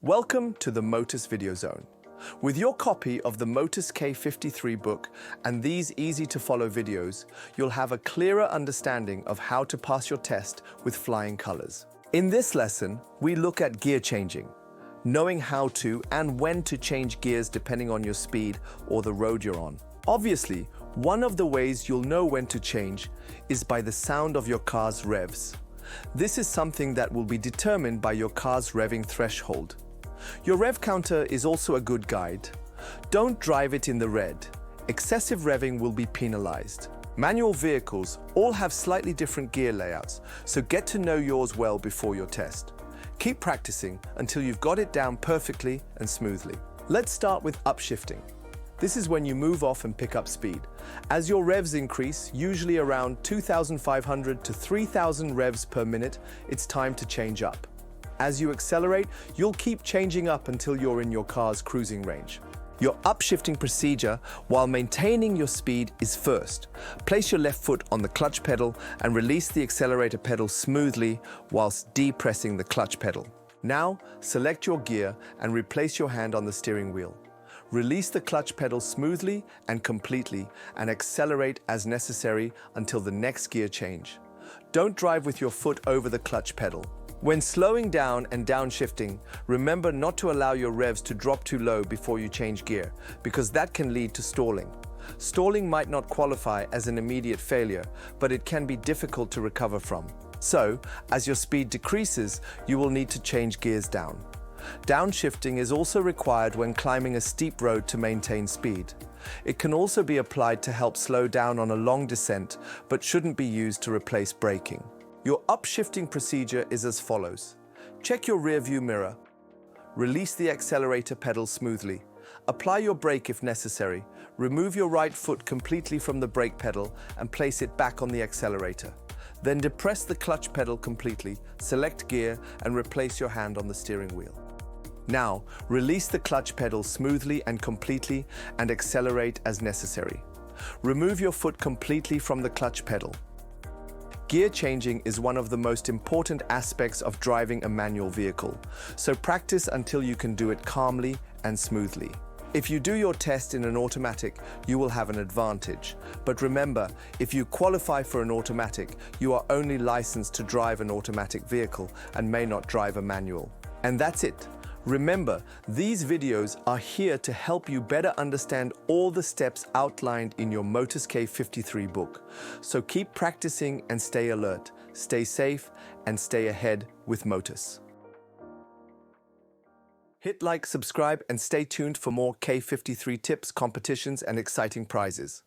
Welcome to the Motus Video Zone. With your copy of the Motus K53 book and these easy-to-follow videos, you'll have a clearer understanding of how to pass your test with flying colors. In this lesson, we look at gear changing, knowing how to and when to change gears depending on your speed or the road you're on. Obviously, one of the ways you'll know when to change is by the sound of your car's revs. This is something that will be determined by your car's revving threshold. Your rev counter is also a good guide. Don't drive it in the red. Excessive revving will be penalized. Manual vehicles all have slightly different gear layouts, so get to know yours well before your test. Keep practicing until you've got it down perfectly and smoothly. Let's start with upshifting. This is when you move off and pick up speed. As your revs increase, usually around 2,500 to 3,000 revs per minute, it's time to change up. As you accelerate, you'll keep changing up until you're in your car's cruising range. Your upshifting procedure, while maintaining your speed, is first. Place your left foot on the clutch pedal and release the accelerator pedal smoothly whilst depressing the clutch pedal. Now, select your gear and replace your hand on the steering wheel. Release the clutch pedal smoothly and completely and accelerate as necessary until the next gear change. Don't drive with your foot over the clutch pedal. When slowing down and downshifting, remember not to allow your revs to drop too low before you change gear, because that can lead to stalling. Stalling might not qualify as an immediate failure, but it can be difficult to recover from. So, as your speed decreases, you will need to change gears down. Downshifting is also required when climbing a steep road to maintain speed. It can also be applied to help slow down on a long descent, but shouldn't be used to replace braking. Your upshifting procedure is as follows. Check your rear view mirror. Release the accelerator pedal smoothly. Apply your brake if necessary. Remove your right foot completely from the brake pedal and place it back on the accelerator. Then depress the clutch pedal completely, select gear, and replace your hand on the steering wheel. Now, release the clutch pedal smoothly and completely and accelerate as necessary. Remove your foot completely from the clutch pedal. Gear changing is one of the most important aspects of driving a manual vehicle, so practice until you can do it calmly and smoothly. If you do your test in an automatic, you will have an advantage. But remember, if you qualify for an automatic, you are only licensed to drive an automatic vehicle and may not drive a manual. And that's it. Remember, these videos are here to help you better understand all the steps outlined in your Motus K53 book. So keep practicing and stay alert, stay safe, and stay ahead with Motus. Hit like, subscribe, and stay tuned for more K53 tips, competitions, and exciting prizes.